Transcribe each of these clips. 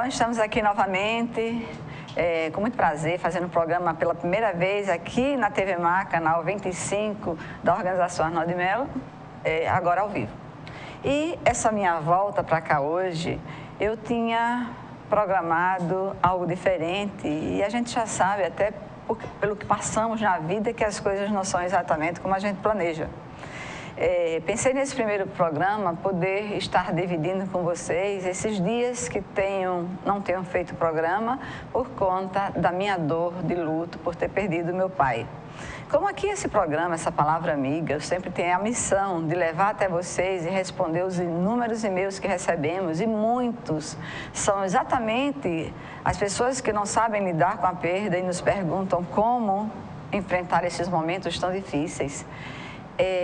estamos aqui novamente, com muito prazer, fazendo o programa pela primeira vez aqui na TV Mar, canal 25 da Organização Arnaldo de Mello, agora ao vivo. E essa minha volta para cá hoje, eu tinha programado algo diferente e a gente já sabe, até pelo que passamos na vida, que as coisas não são exatamente como a gente planeja. Pensei nesse primeiro programa poder estar dividindo com vocês esses dias que não tenham feito programa por conta da minha dor de luto por ter perdido meu pai. Como aqui esse programa, essa palavra amiga, eu sempre tenho a missão de levar até vocês e responder os inúmeros e-mails que recebemos, e muitos são exatamente as pessoas que não sabem lidar com a perda e nos perguntam como enfrentar esses momentos tão difíceis.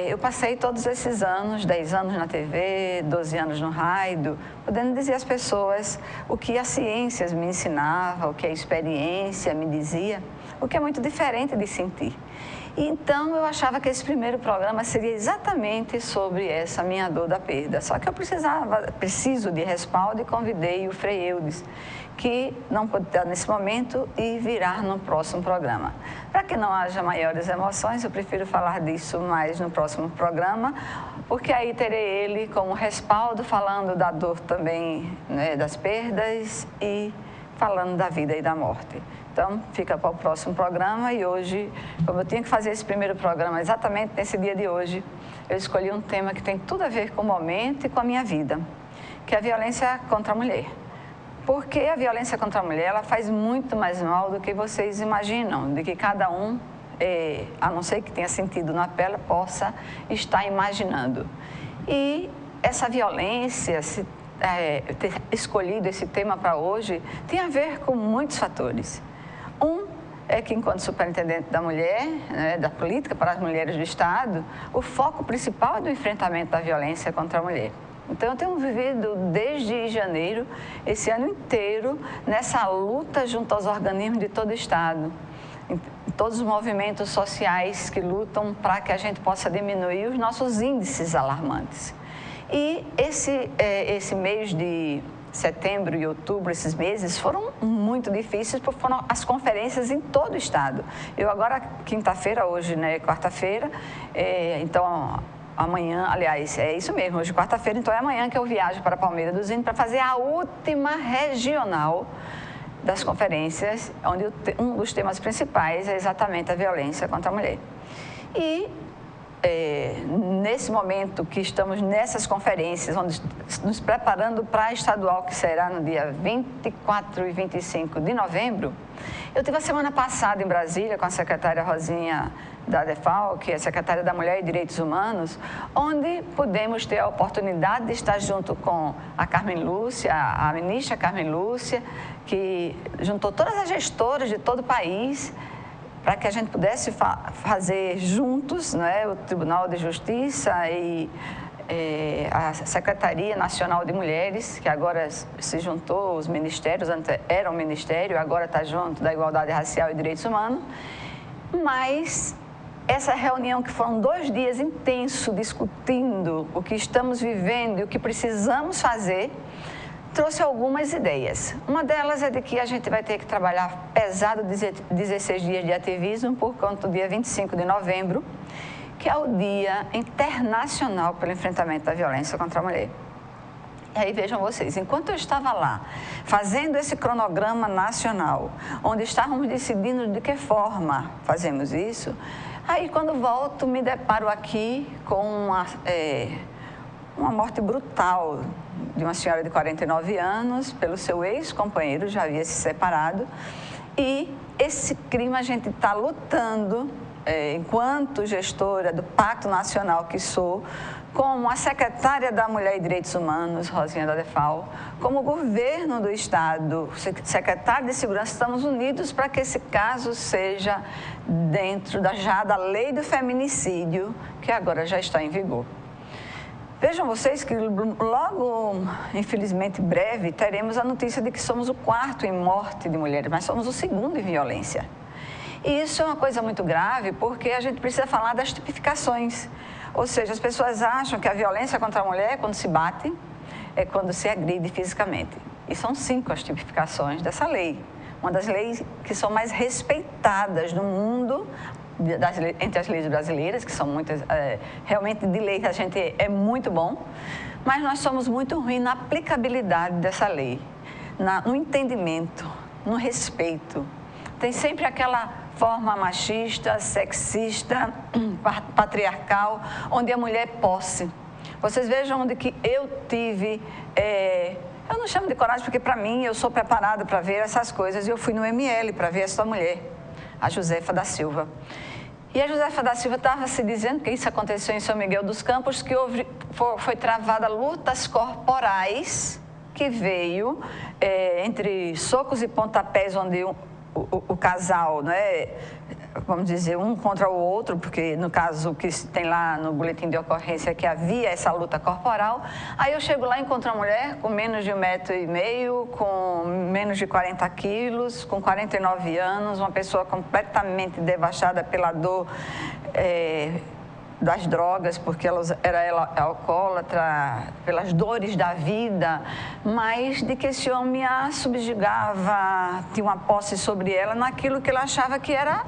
Eu passei todos esses anos, 10 anos na TV, 12 anos no rádio, podendo dizer às pessoas o que a ciência me ensinava, o que a experiência me dizia, o que é muito diferente de sentir. Então, eu achava que esse primeiro programa seria exatamente sobre essa minha dor da perda. Só que eu preciso de respaldo e convidei o Frei Eudes, que não pôde estar nesse momento e virá no próximo programa. Para que não haja maiores emoções, eu prefiro falar disso mais no próximo programa, porque aí terei ele como respaldo, falando da dor também, né, das perdas e falando da vida e da morte. Então, fica para o próximo programa e hoje, como eu tinha que fazer esse primeiro programa exatamente nesse dia de hoje, eu escolhi um tema que tem tudo a ver com o momento e com a minha vida, que é a violência contra a mulher. Porque a violência contra a mulher, ela faz muito mais mal do que vocês imaginam, de que cada um, a não ser que tenha sentido na pele, possa estar imaginando. E essa violência, ter escolhido esse tema para hoje, tem a ver com muitos fatores. Um é que, enquanto superintendente da mulher, né, da política para as mulheres do Estado, o foco principal é do enfrentamento da violência contra a mulher. Então, eu tenho vivido desde janeiro, esse ano inteiro, nessa luta junto aos organismos de todo o Estado, em todos os movimentos sociais que lutam para que a gente possa diminuir os nossos índices alarmantes. E esse mês de setembro e outubro, esses meses, foram muito difíceis, porque foram as conferências em todo o Estado. Eu agora, quinta-feira, hoje, né, quarta-feira, então amanhã, aliás, é isso mesmo, hoje quarta-feira, então é amanhã que eu viajo para Palmeira dos Índios para fazer a última regional das conferências, onde um dos temas principais é exatamente a violência contra a mulher. E nesse momento que estamos nessas conferências, onde nos preparando para a estadual, que será no dia 24 e 25 de novembro, eu tive a semana passada em Brasília com a secretária Rosinha da DEFAL, que é a secretária da Mulher e Direitos Humanos, onde pudemos ter a oportunidade de estar junto com a Carmen Lúcia, a ministra Carmen Lúcia, que juntou todas as gestoras de todo o país, para que a gente pudesse fazer juntos, né, o Tribunal de Justiça e a Secretaria Nacional de Mulheres, que agora se juntou, os ministérios, antes era um ministério, agora está junto da Igualdade Racial e Direitos Humanos, mas essa reunião, que foram 2 dias intensos, discutindo o que estamos vivendo e o que precisamos fazer, trouxe algumas ideias. Uma delas é de que a gente vai ter que trabalhar pesado 16 dias de ativismo por conta do dia 25 de novembro, que é o Dia Internacional pelo Enfrentamento da Violência contra a Mulher. E aí vejam vocês, enquanto eu estava lá, fazendo esse cronograma nacional, onde estávamos decidindo de que forma fazemos isso, aí quando volto me deparo aqui com uma morte brutal de uma senhora de 49 anos, pelo seu ex-companheiro, já havia se separado. E esse crime a gente está lutando, enquanto gestora do Pacto Nacional que sou, como a secretária da Mulher e Direitos Humanos, Rosinha da DEFAL, como o governo do Estado, secretário de Segurança, estamos unidos para que esse caso seja dentro da lei do feminicídio, que agora já está em vigor. Vejam vocês que logo, infelizmente breve, teremos a notícia de que somos o 4º em morte de mulheres, mas somos o 2º em violência. E isso é uma coisa muito grave, porque a gente precisa falar das tipificações. Ou seja, as pessoas acham que a violência contra a mulher é quando se bate, é quando se agride fisicamente. E são 5 as tipificações dessa lei. Uma das leis que são mais respeitadas no mundo, entre as leis brasileiras, que são muitas, realmente de lei a gente é muito bom, mas nós somos muito ruins na aplicabilidade dessa lei, no entendimento, no respeito. Tem sempre aquela forma machista, sexista, patriarcal, onde a mulher é posse. Vocês vejam onde que eu tive... eu não chamo de coragem porque, para mim, eu sou preparada para ver essas coisas. E eu fui no ML para ver essa mulher, a Josefa da Silva. E a Josefa da Silva estava se dizendo que isso aconteceu em São Miguel dos Campos, que foi travada lutas corporais, que veio entre socos e pontapés, onde o casal, né, vamos dizer, um contra o outro, porque no caso o que tem lá no boletim de ocorrência é que havia essa luta corporal. Aí eu chego lá e encontro uma mulher com menos de 1,5 m, com menos de 40 quilos, com 49 anos, uma pessoa completamente devastada pela dor das drogas, porque ela era alcoólatra, pelas dores da vida, mas de que esse homem a subjugava, tinha uma posse sobre ela naquilo que ela achava que era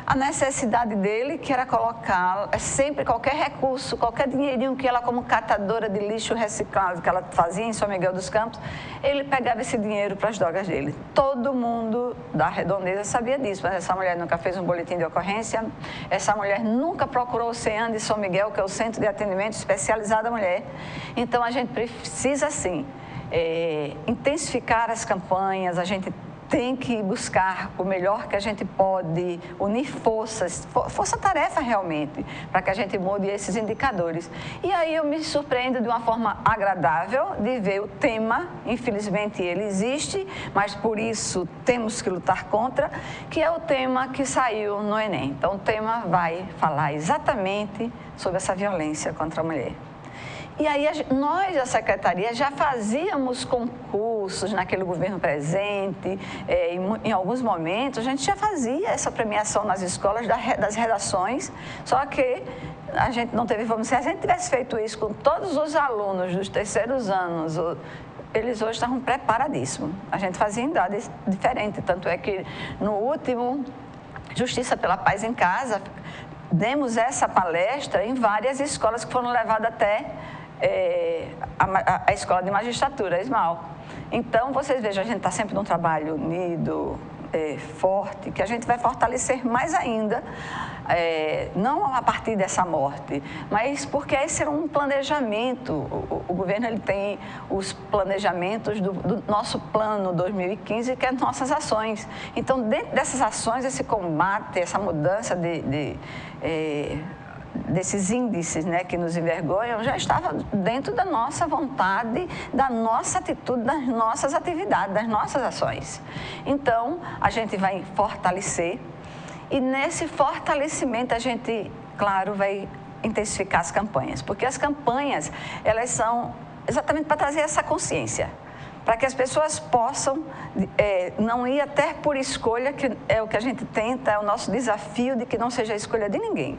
a necessidade dele, que era colocá-la, sempre qualquer recurso, qualquer dinheirinho que ela, como catadora de lixo reciclado, que ela fazia em São Miguel dos Campos, ele pegava esse dinheiro para as drogas dele. Todo mundo da redondeza sabia disso, mas essa mulher nunca fez um boletim de ocorrência, essa mulher nunca procurou o CEAN de São Miguel, que é o Centro de Atendimento Especializado à Mulher. Então, a gente precisa, sim, intensificar as campanhas, a gente tem que buscar o melhor que a gente pode, unir forças, força-tarefa realmente, para que a gente mude esses indicadores. E aí eu me surpreendo de uma forma agradável de ver o tema, infelizmente ele existe, mas por isso temos que lutar contra, que é o tema que saiu no Enem. Então o tema vai falar exatamente sobre essa violência contra a mulher. E aí nós, a Secretaria, já fazíamos concursos naquele governo presente, em alguns momentos, a gente já fazia essa premiação nas escolas das redações, só que a gente não teve, vamos dizer, se a gente tivesse feito isso com todos os alunos dos terceiros anos, eles hoje estavam preparadíssimos. A gente fazia em idades diferentes, tanto é que no último Justiça pela Paz em Casa, demos essa palestra em várias escolas que foram levadas até a Escola de Magistratura, a ESMAL. Então, vocês vejam, a gente está sempre num trabalho unido, forte, que a gente vai fortalecer mais ainda, não a partir dessa morte, mas porque esse era um planejamento. O governo ele tem os planejamentos do nosso plano 2015, que é nossas ações. Então, dentro dessas ações, esse combate, essa mudança desses índices, né, que nos envergonham, já estava dentro da nossa vontade, da nossa atitude, das nossas atividades, das nossas ações. Então, a gente vai fortalecer e nesse fortalecimento a gente, claro, vai intensificar as campanhas, porque as campanhas, elas são exatamente para trazer essa consciência, para que as pessoas possam não ir até por escolha, que é o que a gente tenta, é o nosso desafio de que não seja a escolha de ninguém,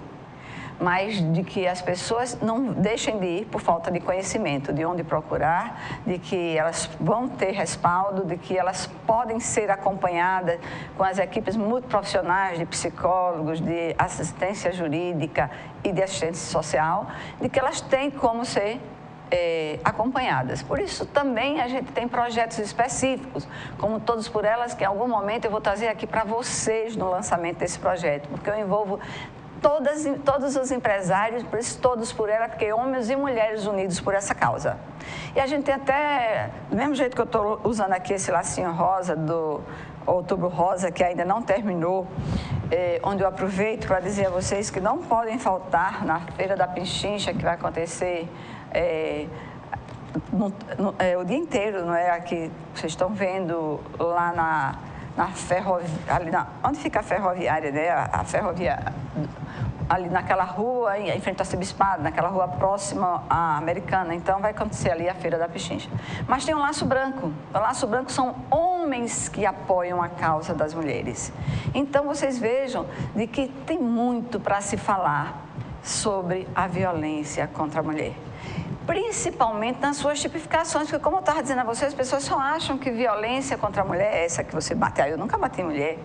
mas de que as pessoas não deixem de ir por falta de conhecimento, de onde procurar, de que elas vão ter respaldo, de que elas podem ser acompanhadas com as equipes multiprofissionais de psicólogos, de assistência jurídica e de assistência social, de que elas têm como ser acompanhadas. Por isso também a gente tem projetos específicos, como Todos por Elas, que em algum momento eu vou trazer aqui para vocês no lançamento desse projeto, porque eu envolvo todos os empresários, por isso Todos por Ela, porque homens e mulheres unidos por essa causa. E a gente tem até, do mesmo jeito que eu estou usando aqui esse lacinho rosa do Outubro Rosa, que ainda não terminou, onde eu aproveito para dizer a vocês que não podem faltar na Feira da Pichincha, que vai acontecer o dia inteiro, não é? Aqui vocês estão vendo lá na ferroviária, onde fica a ferroviária, né? A ferroviária, ali naquela rua, em frente ao Arcebispado, naquela rua próxima à Americana. Então, vai acontecer ali a Feira da Pichincha. Mas tem o Laço Branco. O Laço Branco são homens que apoiam a causa das mulheres. Então, vocês vejam de que tem muito para se falar. sobre a violência contra a mulher. Principalmente nas suas tipificações, porque como eu estava dizendo a vocês, as pessoas só acham que violência contra a mulher é essa que você bate. Eu nunca bati em mulher.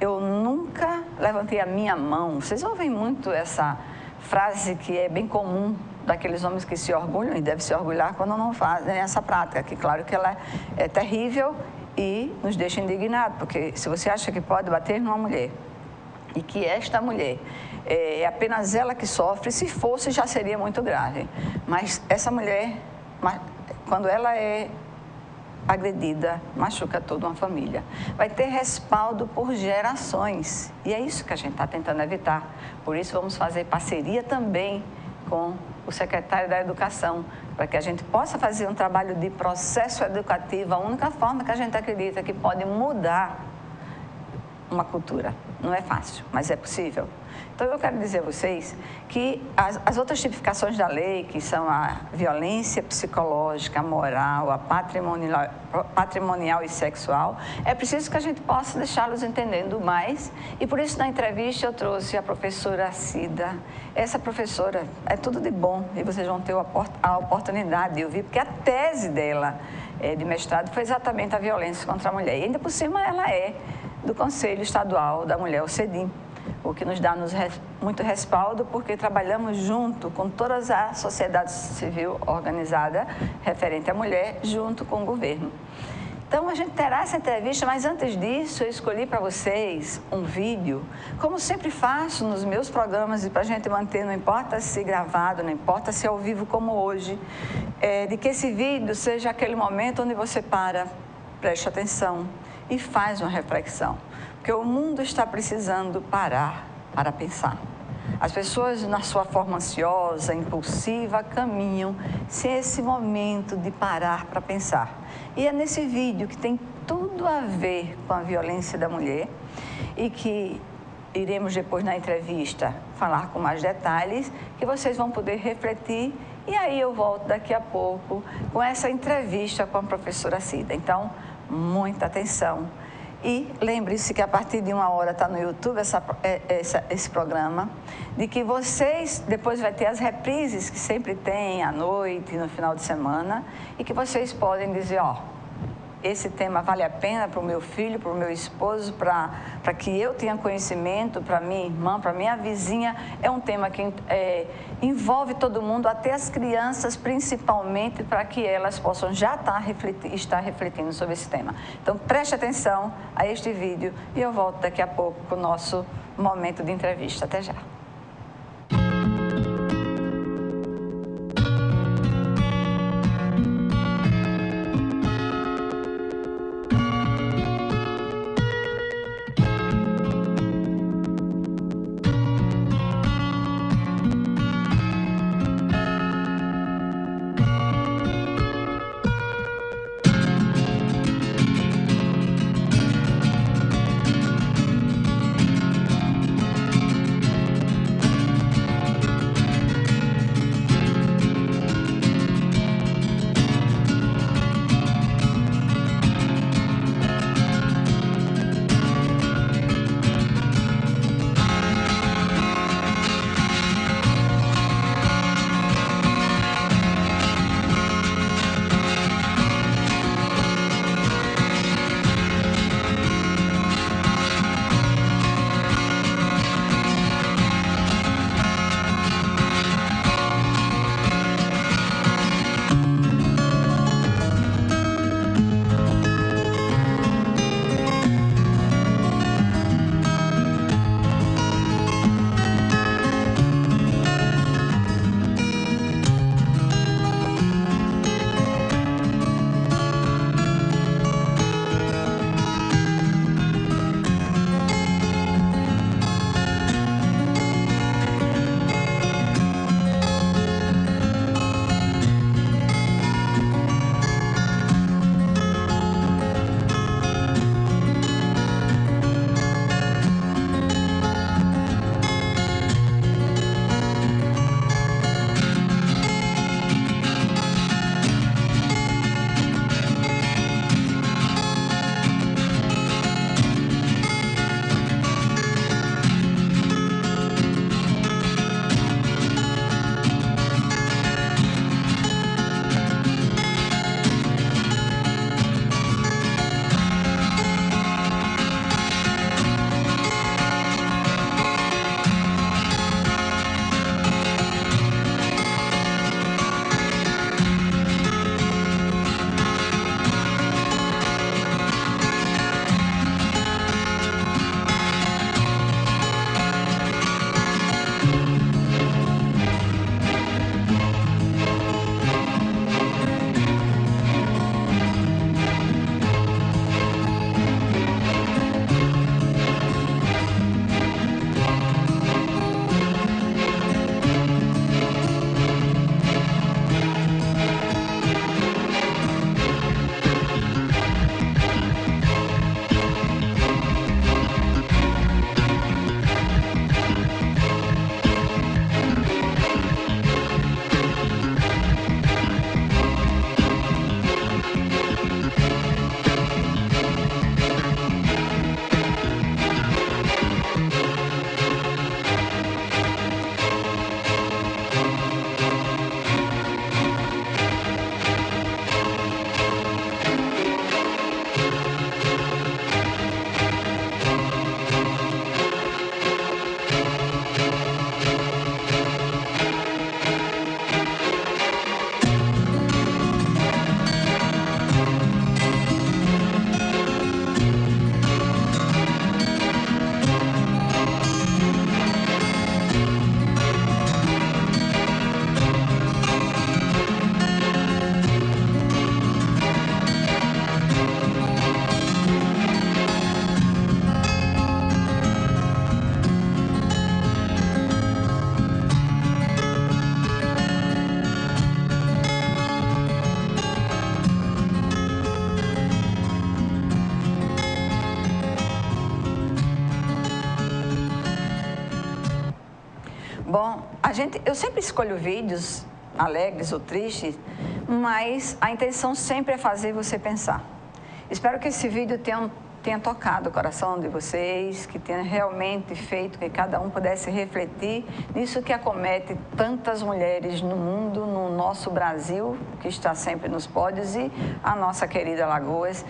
Eu nunca levantei a minha mão. Vocês ouvem muito essa frase que é bem comum daqueles homens que se orgulham e devem se orgulhar quando não fazem essa prática, que claro que ela é terrível e nos deixa indignados, porque se você acha que pode bater numa mulher e que esta mulher é apenas ela que sofre, se fosse já seria muito grave. Mas essa mulher, quando ela é agredida, machuca toda uma família. Vai ter respaldo por gerações. E é isso que a gente está tentando evitar. Por isso vamos fazer parceria também com o secretário da Educação, para que a gente possa fazer um trabalho de processo educativo, a única forma que a gente acredita que pode mudar uma cultura. Não é fácil, mas é possível. Então, eu quero dizer a vocês que as outras tipificações da lei, que são a violência psicológica, a moral, a patrimonial e sexual, é preciso que a gente possa deixá-los entendendo mais. E por isso, na entrevista, eu trouxe a professora Cida. Essa professora é tudo de bom e vocês vão ter a oportunidade de ouvir, porque a tese dela de mestrado foi exatamente a violência contra a mulher. E ainda por cima, ela é do Conselho Estadual da Mulher, o CEDIM, o que nos dá muito respaldo, porque trabalhamos junto com toda a sociedade civil organizada referente à mulher, junto com o governo. Então, a gente terá essa entrevista, mas antes disso, eu escolhi para vocês um vídeo, como sempre faço nos meus programas, e para a gente manter, não importa se gravado, não importa se ao vivo como hoje, de que esse vídeo seja aquele momento onde você preste atenção e faz uma reflexão, porque o mundo está precisando parar para pensar. As pessoas, na sua forma ansiosa, impulsiva, caminham sem esse momento de parar para pensar. E é nesse vídeo que tem tudo a ver com a violência da mulher e que iremos depois na entrevista falar com mais detalhes, que vocês vão poder refletir. E aí eu volto daqui a pouco com essa entrevista com a professora Cida. Então, muita atenção. E lembre-se que a partir de 1h está no YouTube esse programa, de que vocês, depois vai ter as reprises que sempre tem à noite, no final de semana, e que vocês podem dizer, esse tema vale a pena para o meu filho, para o meu esposo, para que eu tenha conhecimento, para minha irmã, para minha vizinha. É um tema que envolve todo mundo, até as crianças, principalmente, para que elas possam já estar refletindo sobre esse tema. Então, preste atenção a este vídeo e eu volto daqui a pouco com o nosso momento de entrevista. Até já. Bom, eu sempre escolho vídeos alegres ou tristes, mas a intenção sempre é fazer você pensar. Espero que esse vídeo tenha tocado o coração de vocês, que tenha realmente feito que cada um pudesse refletir nisso que acomete tantas mulheres no mundo, no nosso Brasil, que está sempre nos pódios, e a nossa querida Alagoas,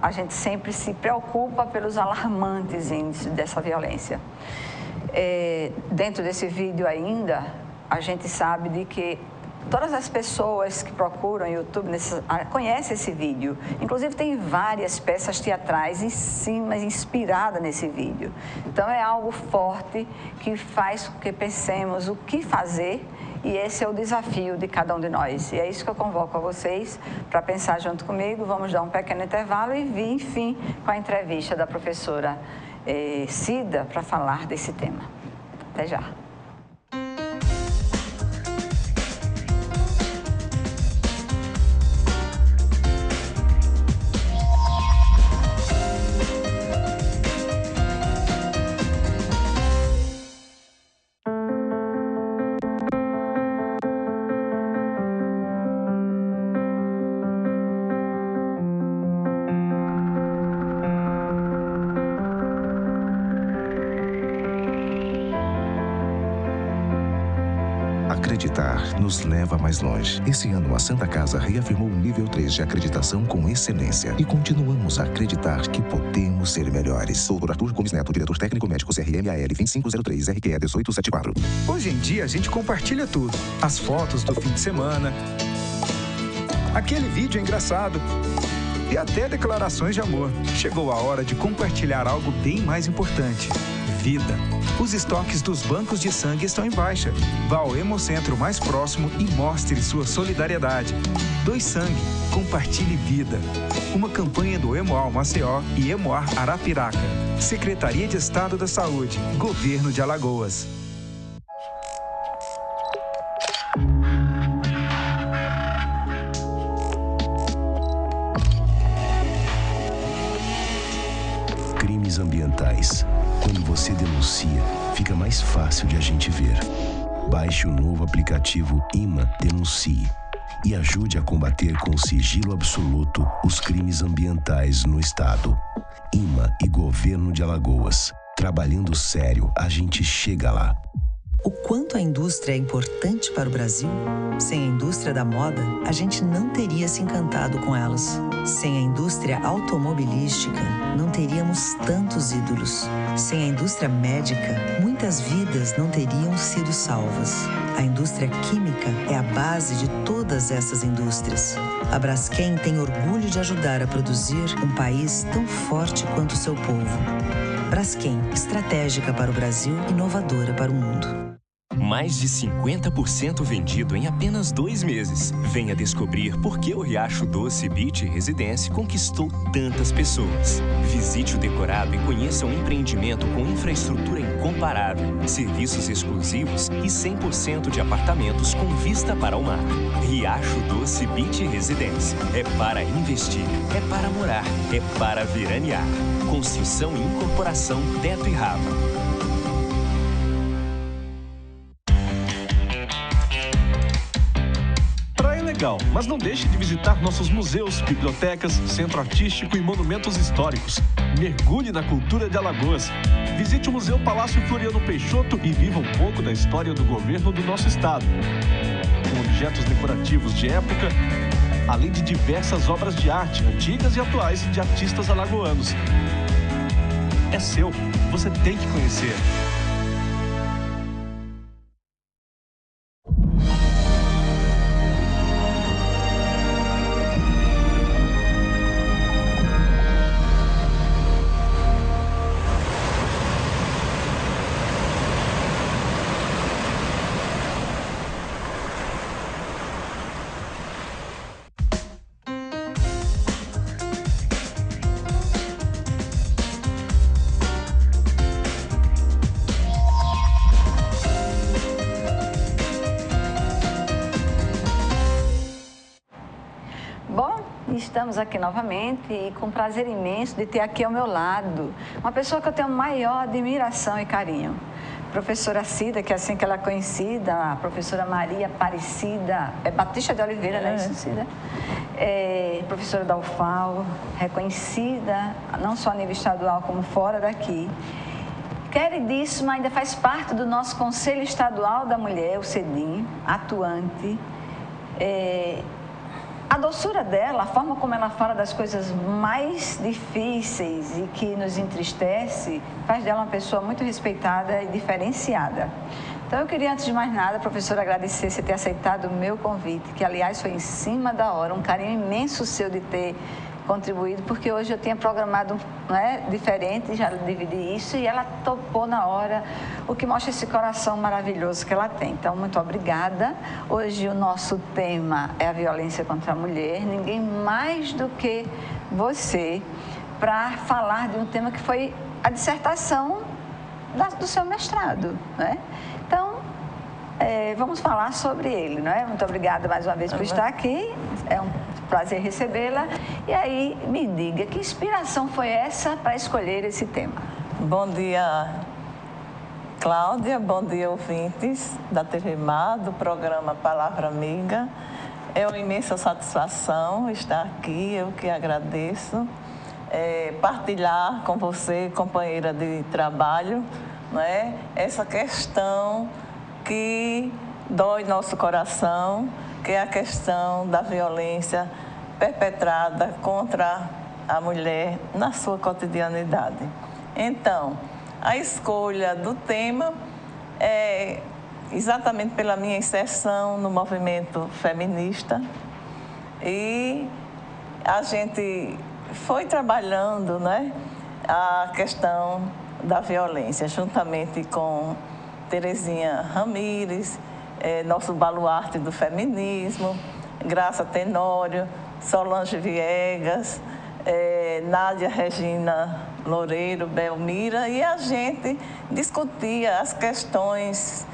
a gente sempre se preocupa pelos alarmantes índices dessa violência. Dentro desse vídeo ainda, a gente sabe de que todas as pessoas que procuram YouTube conhecem esse vídeo. Inclusive, tem várias peças teatrais em cima, inspiradas nesse vídeo. Então, é algo forte que faz com que pensemos o que fazer, e esse é o desafio de cada um de nós. E é isso que eu convoco a vocês para pensar junto comigo. Vamos dar um pequeno intervalo e vir, enfim, com a entrevista da professora Cida para falar desse tema. Até já. Acreditar nos leva mais longe. Esse ano, a Santa Casa reafirmou o nível 3 de acreditação com excelência. E continuamos a acreditar que podemos ser melhores. Dr. Arthur Gomes Neto, diretor técnico médico CRMAL 2503 RQE 1874. Hoje em dia, a gente compartilha tudo. As fotos do fim de semana, aquele vídeo engraçado e até declarações de amor. Chegou a hora de compartilhar algo bem mais importante. Vida. Os estoques dos bancos de sangue estão em baixa. Vá ao Hemocentro mais próximo e mostre sua solidariedade. Doe sangue, compartilhe vida. Uma campanha do Hemoal Maceió e Hemoar Arapiraca. Secretaria de Estado da Saúde, Governo de Alagoas. Crimes ambientais. Quando você denuncia, fica mais fácil de a gente ver. Baixe o novo aplicativo IMA Denuncie e ajude a combater com sigilo absoluto os crimes ambientais no estado. IMA e Governo de Alagoas. Trabalhando sério, a gente chega lá. O quanto a indústria é importante para o Brasil? Sem a indústria da moda, a gente não teria se encantado com elas. Sem a indústria automobilística, não teríamos tantos ídolos. Sem a indústria médica, muitas vidas não teriam sido salvas. A indústria química é a base de todas essas indústrias. A Braskem tem orgulho de ajudar a produzir um país tão forte quanto o seu povo. Braskem, estratégica para o Brasil, inovadora para o mundo. Mais de 50% vendido em apenas 2 meses. Venha descobrir por que o Riacho Doce Beach Residência conquistou tantas pessoas. Visite o decorado e conheça um empreendimento com infraestrutura incomparável, serviços exclusivos e 100% de apartamentos com vista para o mar. Riacho Doce Beach Residência. É para investir, é para morar, é para veranear. Construção e incorporação Teto e Rava. Legal, mas não deixe de visitar nossos museus, bibliotecas, centro artístico e monumentos históricos. Mergulhe na cultura de Alagoas. Visite o Museu Palácio Floriano Peixoto e viva um pouco da história do governo do nosso estado. Com objetos decorativos de época, além de diversas obras de arte, antigas e atuais, de artistas alagoanos. É seu, você tem que conhecer. estamos aqui novamente e com prazer imenso de ter aqui ao meu lado uma pessoa que eu tenho maior admiração e carinho. Professora Cida, que é assim que ela é conhecida, a professora Maria Aparecida Batista de Oliveira, né, isso, Cida? Professora da UFAL, reconhecida não só a nível estadual como fora daqui. Queridíssima, ainda faz parte do nosso Conselho Estadual da Mulher, o CEDIM, atuante. A doçura dela, a forma como ela fala das coisas mais difíceis e que nos entristece, faz dela uma pessoa muito respeitada e diferenciada. Então, eu queria, antes de mais nada, professora, agradecer você ter aceitado o meu convite, que, aliás, foi em cima da hora, um carinho imenso seu de ter contribuído, porque hoje eu tinha programado, né, diferente, já dividi isso, e ela topou na hora, o que mostra esse coração maravilhoso que ela tem. Então, muito obrigada. Hoje o nosso tema é a violência contra a mulher, ninguém mais do que você, para falar de um tema que foi a dissertação do seu mestrado, né? Então, vamos falar sobre ele, não é? Muito obrigada mais uma vez por estar aqui, é um prazer recebê-la. E aí, me diga, que inspiração foi essa para escolher esse tema? Bom dia, Cláudia, bom dia, ouvintes da TV Mar, do programa Palavra Amiga. É uma imensa satisfação estar aqui, eu que agradeço. Partilhar com você, companheira de trabalho, não é? Essa questão que dói nosso coração, que é a questão da violência perpetrada contra a mulher na sua cotidianidade. Então, a escolha do tema é exatamente pela minha inserção no movimento feminista, e a gente foi trabalhando, né, a questão da violência, juntamente com Terezinha Ramírez, nosso baluarte do feminismo, Graça Tenório, Solange Viegas, Nádia Regina Loureiro, Belmira, e a gente discutia as questões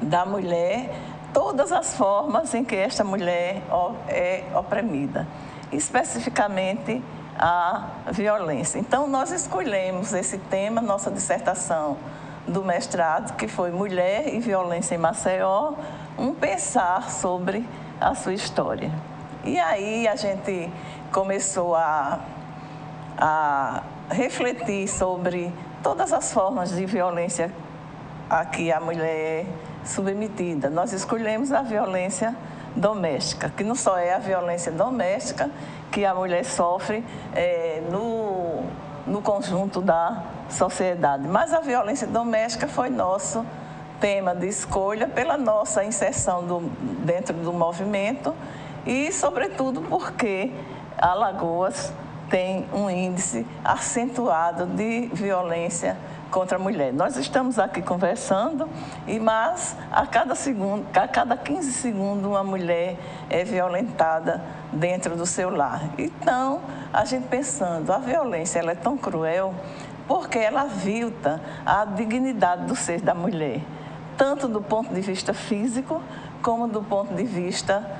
da mulher, todas as formas em que esta mulher é oprimida, especificamente a violência. Então, nós escolhemos esse tema, nossa dissertação do mestrado, que foi Mulher e Violência em Maceió, um pensar sobre a sua história. E aí a gente começou a refletir sobre todas as formas de violência a que a mulher é submetida. Nós escolhemos a violência doméstica, que não só é a violência doméstica que a mulher sofre no conjunto da sociedade, mas a violência doméstica foi nosso tema de escolha pela nossa inserção dentro do movimento e, sobretudo, porque Alagoas tem um índice acentuado de violência contra a mulher. Nós estamos aqui conversando, mas a cada 15 segundos uma mulher é violentada dentro do seu lar. Então, a gente pensando, a violência ela é tão cruel porque ela avilta a dignidade do ser da mulher, tanto do ponto de vista físico como do ponto de vista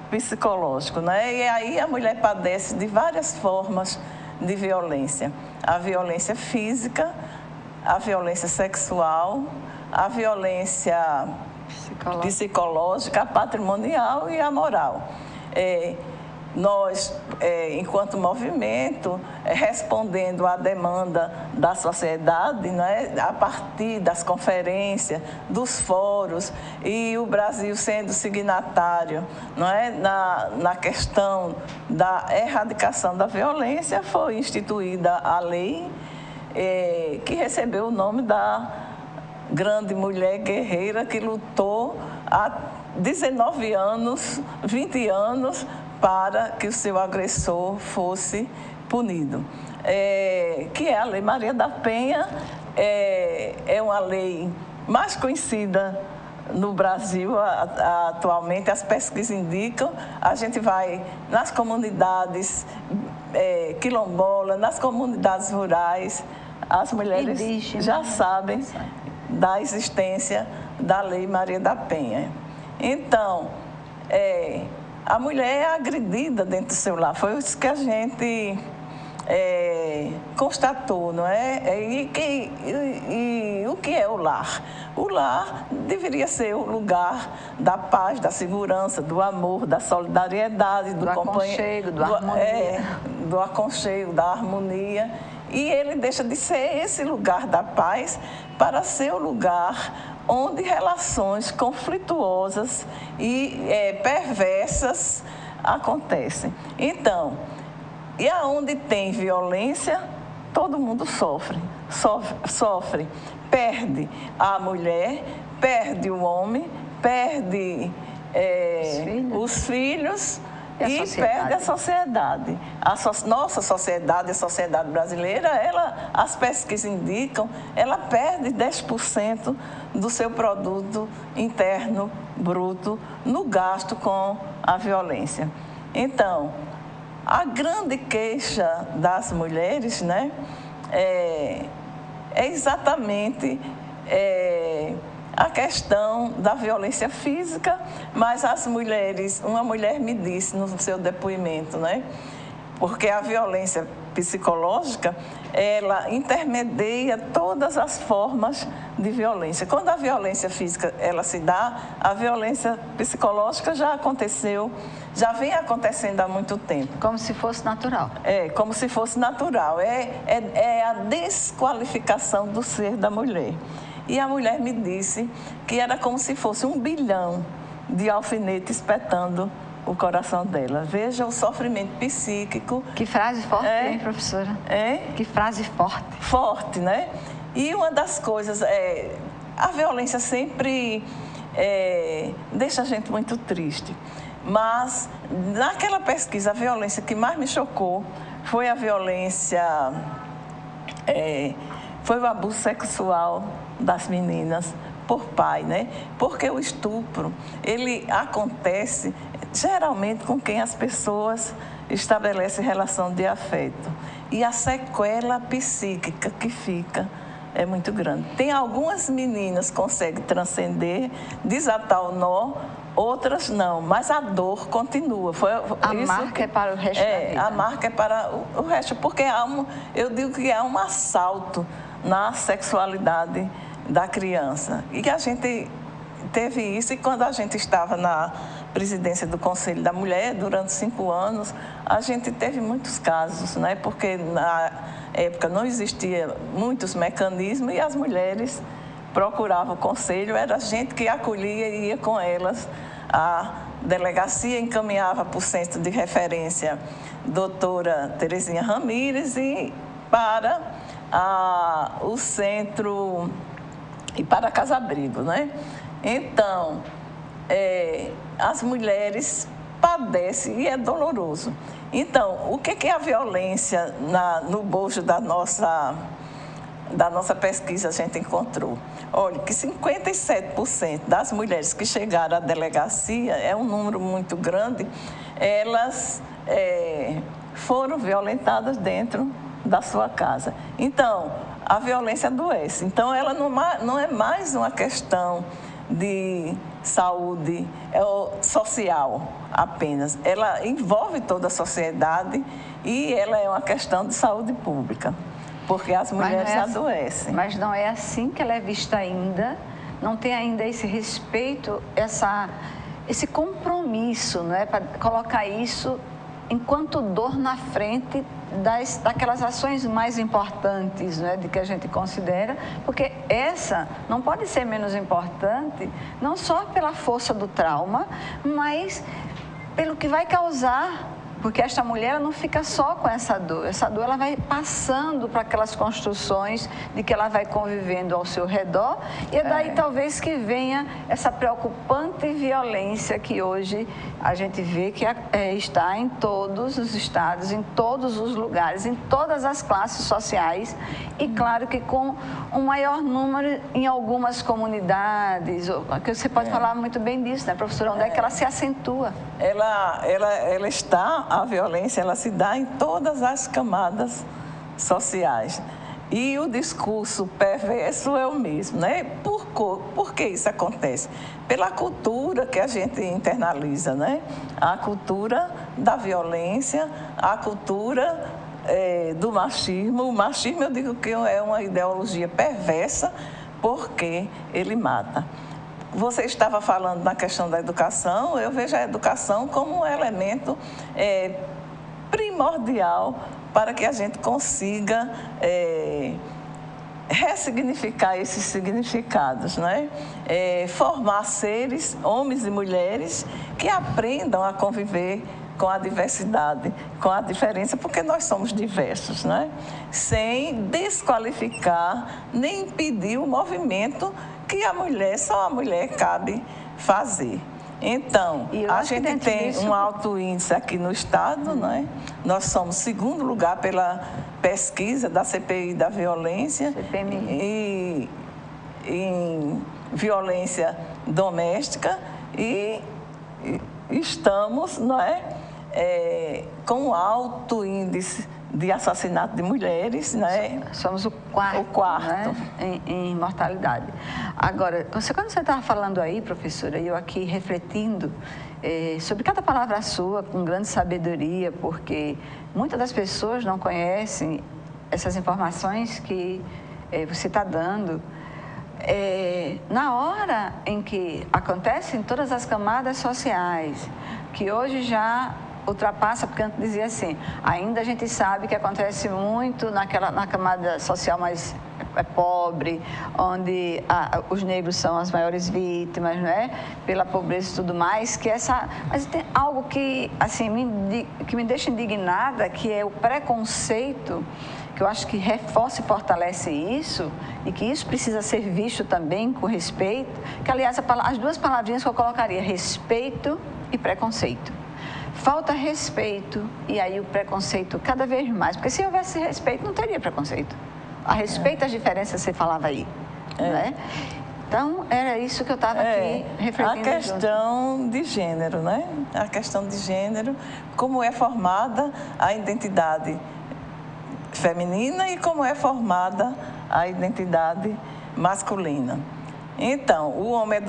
psicológico, né? E aí a mulher padece de várias formas de violência. A violência física, a violência sexual, a violência psicológica, a patrimonial e a moral. Nós, enquanto movimento, respondendo à demanda da sociedade, né, a partir das conferências, dos fóruns, e o Brasil sendo signatário, não é, na questão da erradicação da violência, foi instituída a lei que recebeu o nome da grande mulher guerreira que lutou há 19 anos, 20 anos, para que o seu agressor fosse punido. Que é a Lei Maria da Penha, é uma lei mais conhecida no Brasil atualmente, as pesquisas indicam, a gente vai nas comunidades quilombolas, nas comunidades rurais, as mulheres indígenas já sabem da existência da Lei Maria da Penha. Então, a mulher é agredida dentro do seu lar. Foi isso que a gente constatou, não é? E o que é o lar? O lar deveria ser o lugar da paz, da segurança, do amor, da solidariedade, do aconchego, da harmonia. Do aconchego, da harmonia. E ele deixa de ser esse lugar da paz para ser o lugar onde relações conflituosas e perversas acontecem. Então, e aonde tem violência, todo mundo sofre. Perde a mulher, perde o homem, perde os filhos e perde a sociedade. Nossa sociedade, a sociedade brasileira, as pesquisas indicam, ela perde 10% do seu produto interno bruto no gasto com a violência. Então, a grande queixa das mulheres, né, é exatamente a questão da violência física, mas as mulheres, uma mulher me disse no seu depoimento, né, porque a violência psicológica, ela intermedia todas as formas de violência. Quando a violência física ela se dá, a violência psicológica já aconteceu, já vem acontecendo há muito tempo. Como se fosse natural. Como se fosse natural. É a desqualificação do ser da mulher. E a mulher me disse que era como se fosse 1 bilhão de alfinetes espetando o coração dela. Veja o sofrimento psíquico. Que frase forte, hein, professora? Que frase forte. Forte, né? E uma das coisas a violência sempre deixa a gente muito triste. Mas, naquela pesquisa, a violência que mais me chocou foi a violência, foi o abuso sexual das meninas por pai, né? Porque o estupro, ele acontece geralmente com quem as pessoas estabelecem relação de afeto. E a sequela psíquica que fica é muito grande. Tem algumas meninas que conseguem transcender, desatar o nó, outras não, mas a dor continua. Marca é para o resto da vida. A marca é para o resto, porque eu digo que há um assalto na sexualidade da criança. E que a gente teve isso, e quando a gente estava na presidência do Conselho da Mulher, durante 5 anos, a gente teve muitos casos, né? Porque na época não existia muitos mecanismos e as mulheres procuravam o conselho, era a gente que acolhia e ia com elas. A delegacia encaminhava para o centro de referência doutora Terezinha Ramírez e para o centro e para a Casa Abrigo, né? Então, as mulheres padecem e é doloroso. Então, o que é a violência no bojo da nossa pesquisa a gente encontrou? Olha, que 57% das mulheres que chegaram à delegacia, é um número muito grande, elas foram violentadas dentro da sua casa. Então, a violência adoece. Então, ela não é mais uma questão de saúde social apenas. Ela envolve toda a sociedade e ela é uma questão de saúde pública, porque as mulheres adoecem. Mas não é assim que ela é vista ainda, não tem ainda esse respeito, esse compromisso, não é, para colocar isso enquanto dor na frente daquelas ações mais importantes, né, de que a gente considera, porque essa não pode ser menos importante, não só pela força do trauma, mas pelo que vai causar, porque esta mulher ela não fica só com essa dor ela vai passando para aquelas construções de que ela vai convivendo ao seu redor, e é daí talvez que venha essa preocupante violência que hoje a gente vê que está em todos os estados, em todos os lugares, em todas as classes sociais, e claro que com um maior número em algumas comunidades, que você pode falar muito bem disso, né, professora, onde é que ela se acentua? Ela está, a violência, ela se dá em todas as camadas sociais. e o discurso perverso é o mesmo, né? Por que isso acontece? Pela cultura que a gente internaliza, né? A cultura da violência, a cultura do machismo. O machismo, eu digo que é uma ideologia perversa, porque ele mata. Você estava falando na questão da educação, eu vejo a educação como um elemento primordial para que a gente consiga ressignificar esses significados, né? Formar seres, homens e mulheres, que aprendam a conviver com a diversidade, com a diferença, porque nós somos diversos, né? Sem desqualificar nem impedir o movimento que só a mulher cabe fazer. Então, a gente tem um alto índice aqui no estado, né? Nós somos segundo lugar pela pesquisa da CPI da violência e em violência doméstica e estamos, não é, com alto índice de assassinato de mulheres, né? Somos o quarto. Né? em mortalidade. Agora, quando você estava falando aí, professora, e eu aqui refletindo sobre cada palavra sua, com grande sabedoria, porque muitas das pessoas não conhecem essas informações que você está dando. Na hora em que acontecem todas as camadas sociais, que hoje já ultrapassa, porque antes dizia assim, ainda a gente sabe que acontece muito na camada social mais pobre, onde os negros são as maiores vítimas, não é? Pela pobreza e tudo mais, mas tem algo que, assim, que me deixa indignada, que é o preconceito, que eu acho que reforça e fortalece isso, e que isso precisa ser visto também com respeito, que, aliás, as duas palavrinhas que eu colocaria, respeito e preconceito. Falta respeito e aí o preconceito cada vez mais, porque se houvesse respeito não teria preconceito. A respeito às diferenças você falava aí, né? Então, era isso que eu estava aqui refletindo. A questão de gênero, né? A questão de gênero, como é formada a identidade feminina e como é formada a identidade masculina. Então, o homem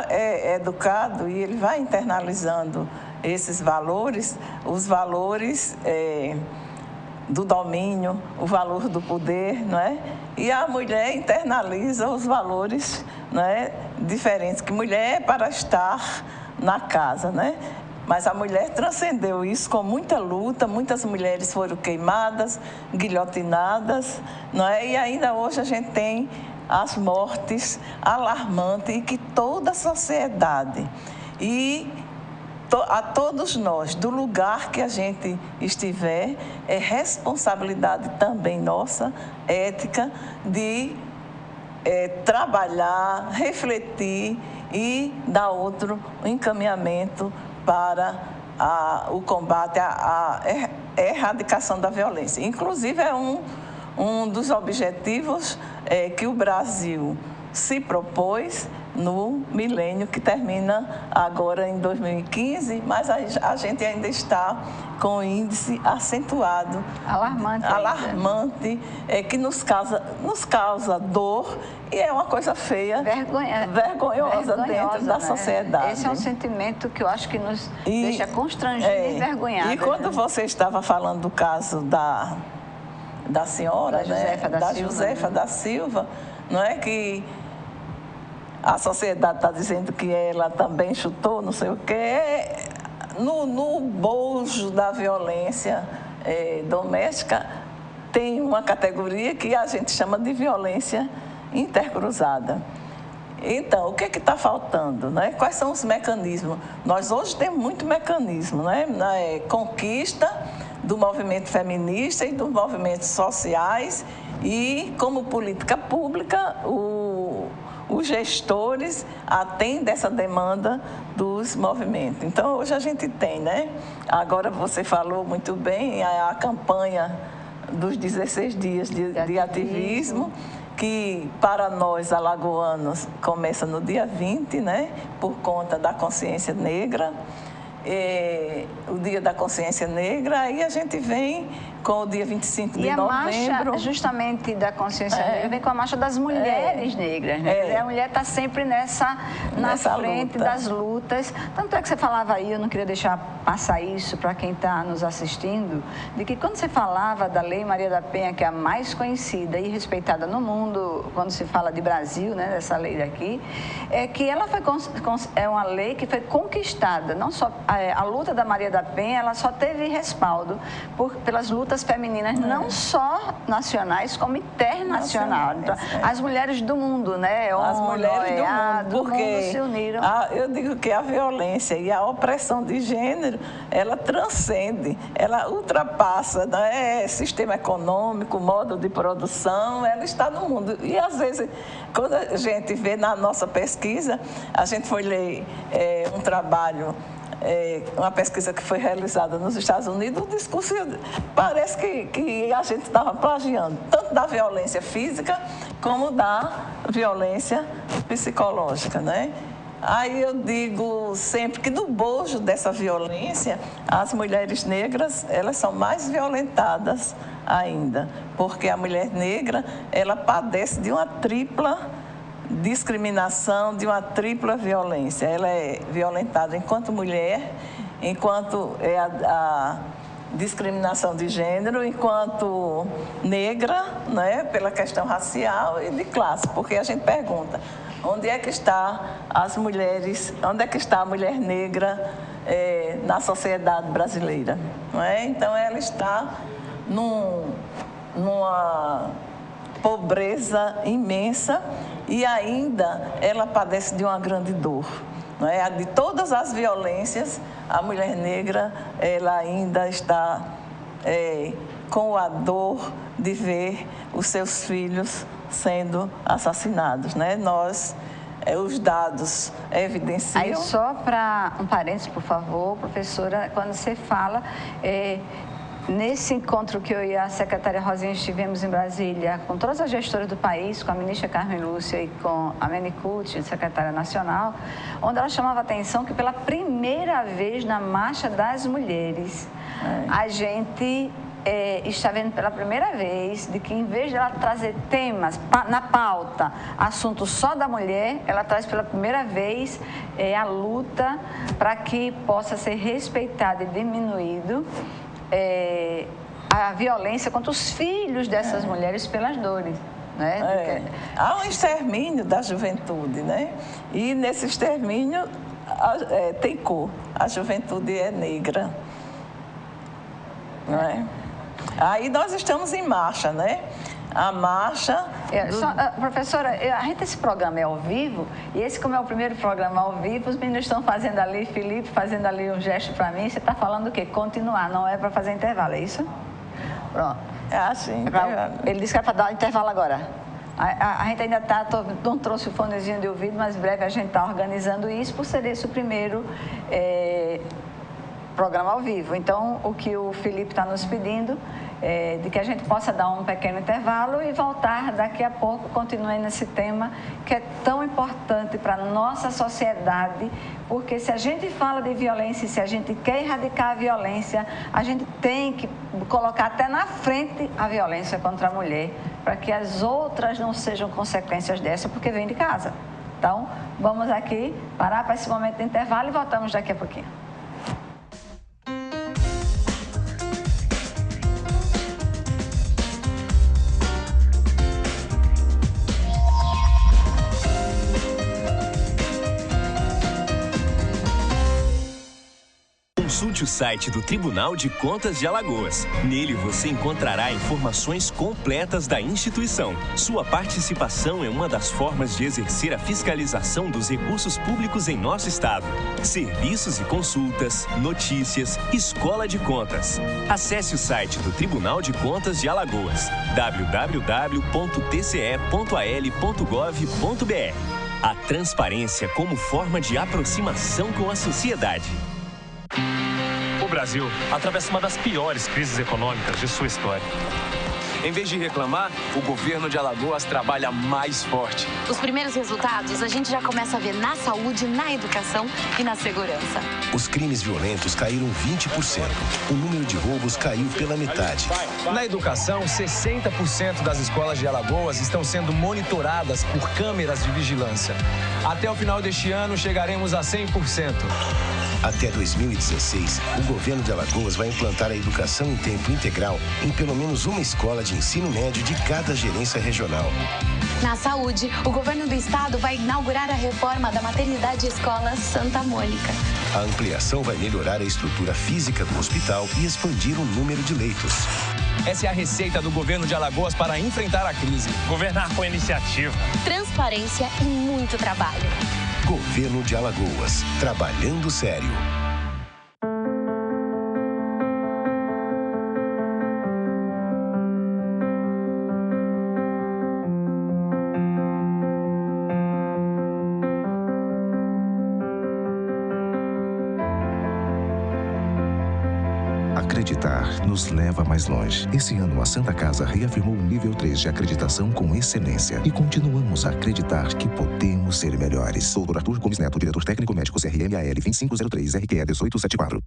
é educado e ele vai internalizando esses valores, os valores do domínio, o valor do poder, não é? E a mulher internaliza os valores, não é, diferentes, que mulher é para estar na casa, né? Mas a mulher transcendeu isso com muita luta, muitas mulheres foram queimadas, guilhotinadas, não é? E ainda hoje a gente tem as mortes alarmantes e que toda a sociedade a todos nós, do lugar que a gente estiver, é responsabilidade também nossa, ética, de trabalhar, refletir e dar outro encaminhamento para o combate, a erradicação da violência. Inclusive, é um dos objetivos que o Brasil se propôs no milênio que termina agora em 2015, mas a gente ainda está com o índice acentuado, alarmante, que nos causa dor e é uma coisa feia, vergonhosa dentro da sociedade. Esse é um sentimento que eu acho que nos deixa constrangidos e envergonhados. E quando você estava falando do caso da senhora, da Josefa da Silva, não é, que a sociedade está dizendo que ela também chutou, não sei o quê. No bojo da violência doméstica, tem uma categoria que a gente chama de violência intercruzada. Então, o que está faltando, né? Quais são os mecanismos? Nós hoje temos muito mecanismo, né? Na conquista do movimento feminista e dos movimentos sociais e, como política pública, os gestores atendem essa demanda dos movimentos. Então, hoje a gente tem, né? Agora você falou muito bem, a campanha dos 16 dias de ativismo, que para nós alagoanos começa no dia 20, né? Por conta da consciência negra. O Dia da Consciência Negra, aí a gente vem com o dia 25 de novembro. E a marcha justamente da consciência negra vem com a marcha das mulheres negras, né? A mulher está sempre na frente luta. Das lutas. Tanto é que você falava aí, eu não queria deixar passar isso para quem está nos assistindo, de que quando você falava da Lei Maria da Penha, que é a mais conhecida e respeitada no mundo, quando se fala de Brasil, né, dessa lei daqui, é que ela é uma lei que foi conquistada. Não só a luta da Maria da Penha, ela só teve respaldo pelas lutas femininas, não só nacionais, como internacionais. Então, as mulheres do mundo, né? As mulheres do mundo, porque se uniram. Eu digo que a violência e a opressão de gênero, ela transcende, ela ultrapassa, né? Sistema econômico, modo de produção, ela está no mundo. E às vezes, quando a gente vê na nossa pesquisa, a gente foi ler um trabalho, uma pesquisa que foi realizada nos Estados Unidos, o discurso parece que a gente estava plagiando, tanto da violência física como da violência psicológica, né? Aí eu digo sempre que no bojo dessa violência, as mulheres negras, elas são mais violentadas ainda, porque a mulher negra, ela padece de uma tripla discriminação, de uma tripla violência. Ela é violentada enquanto mulher, enquanto a discriminação de gênero, enquanto negra, né, pela questão racial e de classe, porque a gente pergunta, onde é que está as mulheres, onde é que está a mulher negra na sociedade brasileira? Não é? Então, ela está numa pobreza imensa e ainda ela padece de uma grande dor. Não é? De todas as violências, a mulher negra ela ainda está com a dor de ver os seus filhos sendo assassinados, né? Os dados evidenciam... Aí só para um parênteses, por favor, professora, quando você fala... Nesse encontro que eu e a secretária Rosinha estivemos em Brasília, com todas as gestoras do país, com a ministra Carmen Lúcia e com a Mene Couto, secretária nacional, onde ela chamava a atenção que pela primeira vez na Marcha das Mulheres, a gente está vendo pela primeira vez de que, em vez de ela trazer temas na pauta, assuntos só da mulher, ela traz pela primeira vez a luta para que possa ser respeitada e diminuído a violência contra os filhos dessas mulheres pelas dores. Né? Há um extermínio da juventude, né? E nesse extermínio tem cor. A juventude é negra. Não é? Aí nós estamos em marcha, né? A marcha... Professora, esse programa é ao vivo, e esse, como é o primeiro programa ao vivo, os meninos estão fazendo ali, Felipe fazendo ali um gesto para mim, você está falando o quê? Continuar, não é para fazer intervalo, é isso? Pronto. Sim. Ele disse que é para dar intervalo agora. A gente ainda não trouxe o fonezinho de ouvido, mas em breve a gente está organizando isso, por ser esse o primeiro programa ao vivo. Então, o que o Felipe está nos pedindo de que a gente possa dar um pequeno intervalo e voltar daqui a pouco, continuando nesse tema que é tão importante para a nossa sociedade, porque se a gente fala de violência e se a gente quer erradicar a violência, a gente tem que colocar até na frente a violência contra a mulher, para que as outras não sejam consequências dessa, porque vem de casa. Então, vamos aqui parar para esse momento de intervalo e voltamos daqui a pouquinho. Consulte o site do Tribunal de Contas de Alagoas. Nele você encontrará informações completas da instituição. Sua participação é uma das formas de exercer a fiscalização dos recursos públicos em nosso estado. Serviços e consultas, notícias, escola de contas. Acesse o site do Tribunal de Contas de Alagoas, www.tce.al.gov.br. A transparência como forma de aproximação com a sociedade. O Brasil atravessa uma das piores crises econômicas de sua história. Em vez de reclamar, o governo de Alagoas trabalha mais forte. Os primeiros resultados a gente já começa a ver na saúde, na educação e na segurança. Os crimes violentos caíram 20%. O número de roubos caiu pela metade. Na educação, 60% das escolas de Alagoas estão sendo monitoradas por câmeras de vigilância. Até o final deste ano, chegaremos a 100%. Até 2016, o governo de Alagoas vai implantar a educação em tempo integral em pelo menos uma escola de ensino médio de cada gerência regional. Na saúde, o governo do estado vai inaugurar a reforma da maternidade escola Santa Mônica. A ampliação vai melhorar a estrutura física do hospital e expandir o número de leitos. Essa é a receita do governo de Alagoas para enfrentar a crise. Governar com iniciativa, transparência e muito trabalho. Governo de Alagoas, trabalhando sério. Acreditar nos leva mais longe. Esse ano, a Santa Casa reafirmou o nível 3 de acreditação com excelência. E continuamos a acreditar que podemos ser melhores. Dr. Arthur Gomes Neto, diretor técnico médico CRMAL 2503 RQE 1874.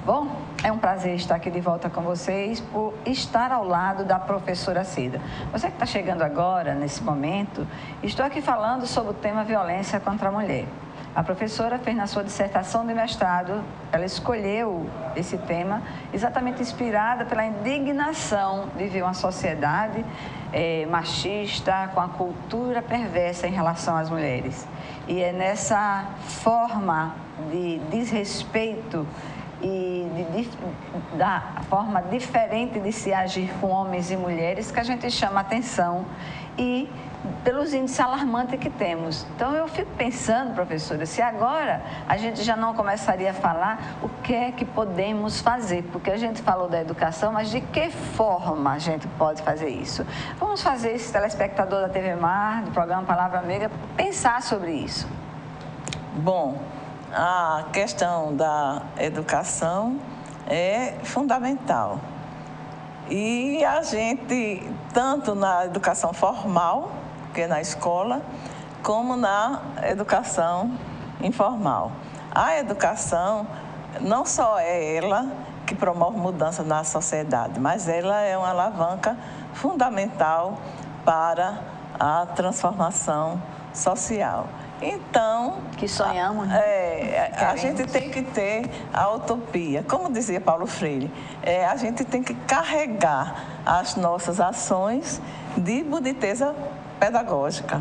Bom, é um prazer estar aqui de volta com vocês por estar ao lado da professora Cida. Você que está chegando agora, nesse momento, estou aqui falando sobre o tema violência contra a mulher. A professora fez na sua dissertação de mestrado, ela escolheu esse tema exatamente inspirada pela indignação de ver uma sociedade machista, com a cultura perversa em relação às mulheres. E é nessa forma de desrespeito e da forma diferente de se agir com homens e mulheres que a gente chama a atenção e pelos índices alarmantes que temos. Então, eu fico pensando, professora, se agora a gente já não começaria a falar o que é que podemos fazer, porque a gente falou da educação, mas de que forma a gente pode fazer isso? Vamos fazer esse telespectador da TV Mar, do programa Palavra Amiga, pensar sobre isso. Bom, a questão da educação é fundamental. E a gente, tanto na educação formal, que é na escola, como na educação informal. A educação não só é ela que promove mudança na sociedade, mas ela é uma alavanca fundamental para a transformação social. Então, que sonhamos, né? A gente tem que ter a utopia. Como dizia Paulo Freire, a gente tem que carregar as nossas ações de boniteza pedagógica.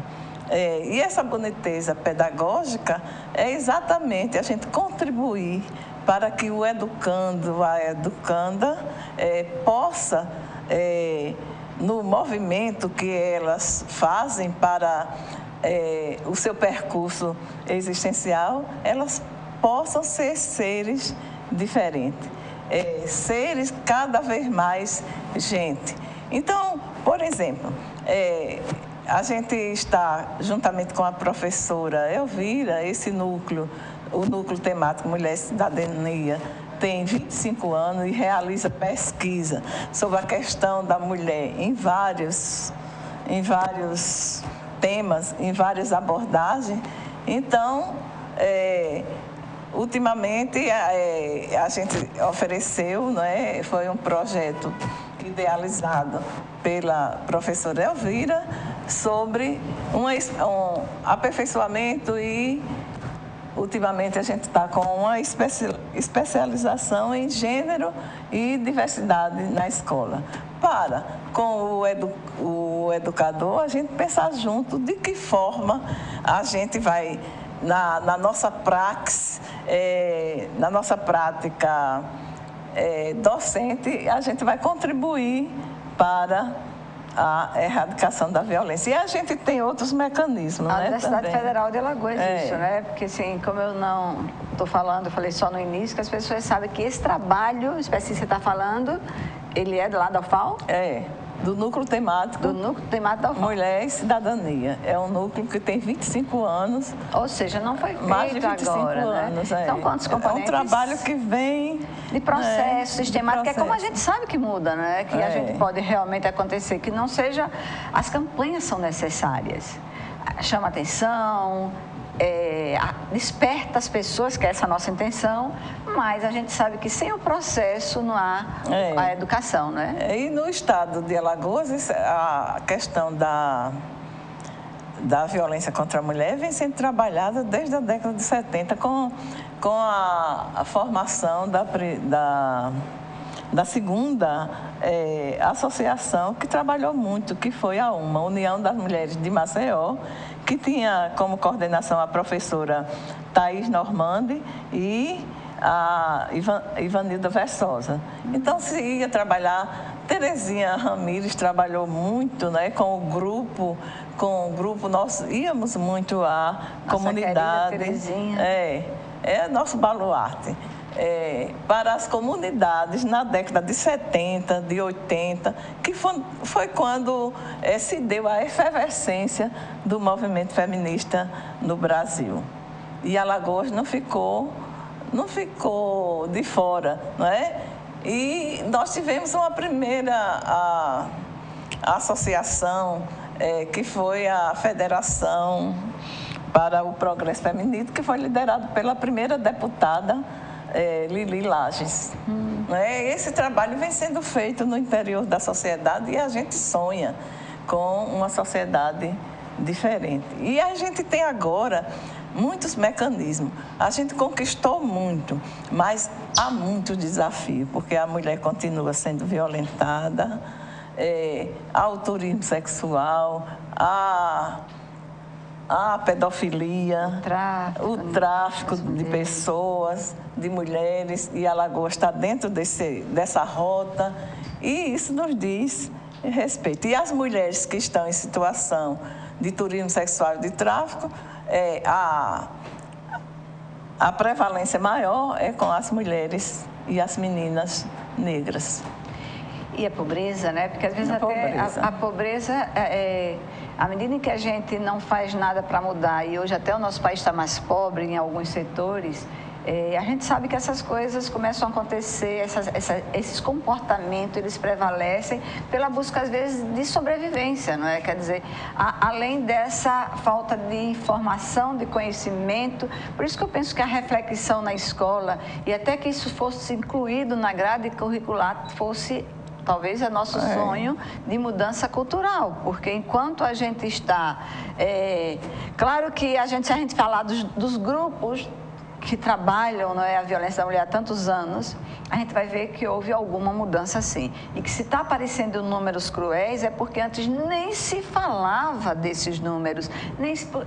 E essa boniteza pedagógica é exatamente a gente contribuir para que o educando, a educanda, possa, no movimento que elas fazem para o seu percurso existencial, elas possam ser seres diferentes, seres cada vez mais gente. Então, por exemplo, a gente está, juntamente com a professora Elvira, esse núcleo, o núcleo temático Mulher e Cidadania, tem 25 anos e realiza pesquisa sobre a questão da mulher em vários temas, em várias abordagens. Então, ultimamente, a gente ofereceu, foi um projeto idealizado pela professora Elvira sobre um aperfeiçoamento e, ultimamente, a gente está com uma especialização em gênero e diversidade na escola. Para, com o educador, a gente pensar junto de que forma a gente vai, na nossa praxis, na nossa prática docente, a gente vai contribuir para a erradicação da violência. E a gente tem outros mecanismos, né? A Universidade Federal de Alagoas, isso, né? Porque, assim, como eu não estou falando, eu falei só no início, que as pessoas sabem que esse trabalho específico que você está falando, ele é lá da UFAL? Do núcleo temático. Do núcleo temático da UFAL. Mulher e Cidadania. É um núcleo que tem 25 anos. Ou seja, não foi feito mais de 25 agora, anos, né? Então, quantos componentes? É um trabalho que vem... de processo sistemático, que é como a gente sabe que muda, né? Que a gente pode realmente acontecer, que não seja... As campanhas são necessárias. Chama atenção... desperta as pessoas, que é essa a nossa intenção, mas a gente sabe que sem o processo não há a educação, né? E no estado de Alagoas, a questão da violência contra a mulher vem sendo trabalhada desde a década de 70 com a formação da segunda associação que trabalhou muito, que foi a União das Mulheres de Maceió, que tinha como coordenação a professora Thaís Normandi e a Ivanilda Versosa. Então, se ia trabalhar, Terezinha Ramires trabalhou muito, né, com o grupo, nós íamos muito à comunidade. Terezinha. É nosso baluarte. Para as comunidades na década de 70, de 80, que foi quando se deu a efervescência do movimento feminista no Brasil. E Alagoas não ficou de fora, não é? E nós tivemos uma primeira associação, que foi a Federação para o Progresso Feminino, que foi liderada pela primeira deputada, Lili Lages. Esse trabalho vem sendo feito no interior da sociedade e a gente sonha com uma sociedade diferente. E a gente tem agora muitos mecanismos. A gente conquistou muito, mas há muito desafio, porque a mulher continua sendo violentada, há o turismo sexual, a pedofilia, o tráfico de pessoas, de mulheres, e Alagoas está dentro dessa rota, e isso nos diz respeito. E as mulheres que estão em situação de turismo sexual e de tráfico, a prevalência maior é com as mulheres e as meninas negras. E a pobreza, né? Porque às vezes a pobreza, à medida em que a gente não faz nada para mudar, e hoje até o nosso país está mais pobre em alguns setores, a gente sabe que essas coisas começam a acontecer, esses comportamentos, eles prevalecem pela busca, às vezes, de sobrevivência, não é? Quer dizer, além dessa falta de informação, de conhecimento, por isso que eu penso que a reflexão na escola, e até que isso fosse incluído na grade curricular, fosse... Talvez é nosso sonho de mudança cultural, porque enquanto a gente está... claro que se a gente falar dos grupos que trabalham, não é, a violência da mulher há tantos anos, a gente vai ver que houve alguma mudança sim. E que se está aparecendo números cruéis é porque antes nem se falava desses números.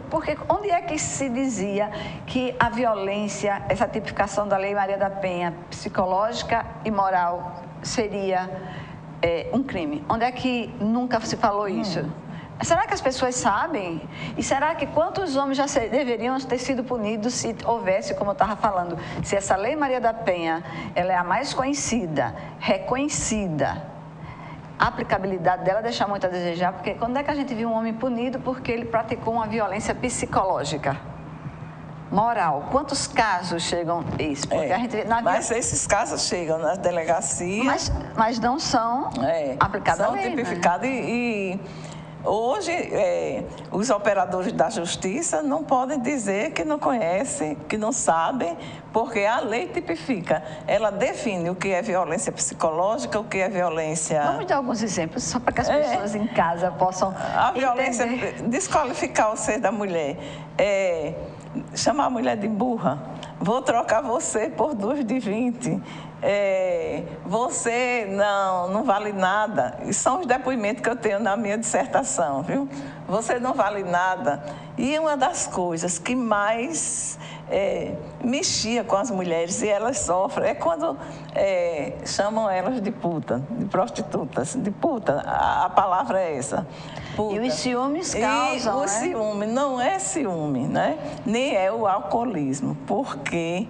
Porque onde é que se dizia que a violência, essa tipificação da Lei Maria da Penha, psicológica e moral, seria um crime? Onde é que nunca se falou isso? Será que as pessoas sabem? E será que quantos homens já deveriam ter sido punidos se houvesse, como eu estava falando, se essa Lei Maria da Penha, ela é a mais conhecida, reconhecida, a aplicabilidade dela deixa muito a desejar, porque quando é que a gente viu um homem punido porque ele praticou uma violência psicológica? Moral. Quantos casos chegam isso? Porque a gente, mas esses casos chegam nas delegacias. Mas não são aplicados à lei. São tipificados, né? E hoje os operadores da justiça não podem dizer que não conhecem, que não sabem, porque a lei tipifica. Ela define o que é violência psicológica, o que é violência... Vamos dar alguns exemplos, só para que as pessoas em casa possam a violência, desqualificar o ser da mulher, chamar a mulher de burra, vou trocar você por 2 de 20, você não vale nada. E são os depoimentos que eu tenho na minha dissertação, viu? Você não vale nada. E uma das coisas que mais mexia com as mulheres e elas sofrem. É quando chamam elas de puta, de prostitutas, de puta. A palavra é essa. Puta. E os ciúmes causam, o ciúme não é ciúme, né? Nem é o alcoolismo, porque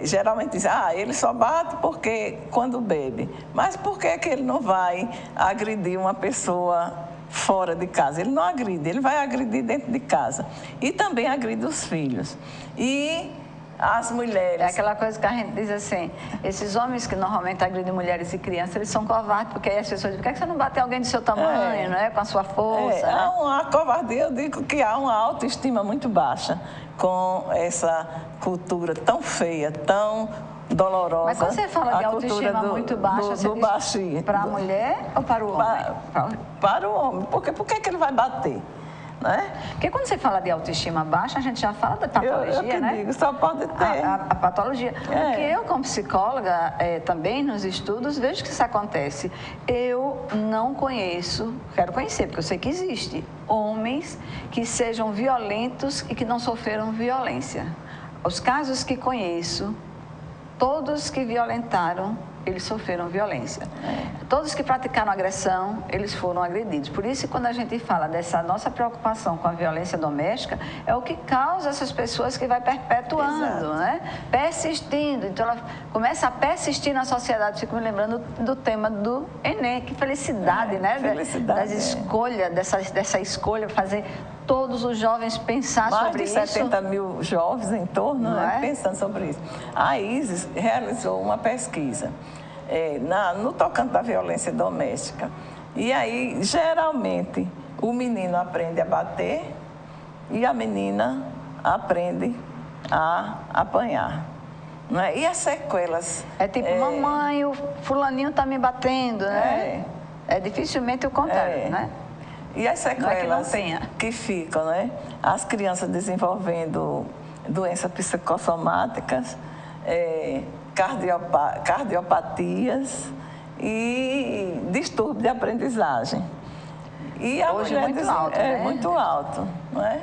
geralmente dizem, ele só bate porque quando bebe. Mas por que ele não vai agredir uma pessoa fora de casa? Ele não agride, ele vai agredir dentro de casa. E também agride os filhos. E as mulheres... É aquela coisa que a gente diz assim, esses homens que normalmente agridem mulheres e crianças, eles são covardes, porque aí as pessoas dizem, por que você não bateu alguém do seu tamanho, não é? Com a sua força? Há uma covardia, eu digo que há uma autoestima muito baixa com essa cultura tão feia, tão dolorosa. Mas quando você fala de autoestima muito baixa, você diz para a mulher ou para o homem? Para o homem. Por que ele vai bater? Né? Porque quando você fala de autoestima baixa, a gente já fala da patologia, né? Digo, só pode ter. A patologia. Porque eu, como psicóloga, também nos estudos, vejo que isso acontece. Eu não conheço, quero conhecer, porque eu sei que existe, homens que sejam violentos e que não sofreram violência. Os casos que conheço, todos que violentaram, eles sofreram violência. Todos que praticaram agressão, eles foram agredidos. Por isso, quando a gente fala dessa nossa preocupação com a violência doméstica, é o que causa essas pessoas que vai perpetuando, né? Persistindo. Então, ela começa a persistir na sociedade. Fico me lembrando do tema do Enem, que felicidade, né? Felicidade. Das escolhas, dessa escolha, fazer todos os jovens pensar sobre isso. Mais de 70 mil jovens em torno, pensando sobre isso. A ISIS realizou uma pesquisa no tocante da violência doméstica. E aí, geralmente, o menino aprende a bater e a menina aprende a apanhar. Não é? E as sequelas? É tipo, mamãe, o fulaninho está me batendo, né? É dificilmente o contrário, né? E as sequelas que ficam, né? As crianças desenvolvendo doenças psicossomáticas, cardiopatias e distúrbio de aprendizagem. E a hoje mulher é muito alto, né? Muito alto, não é?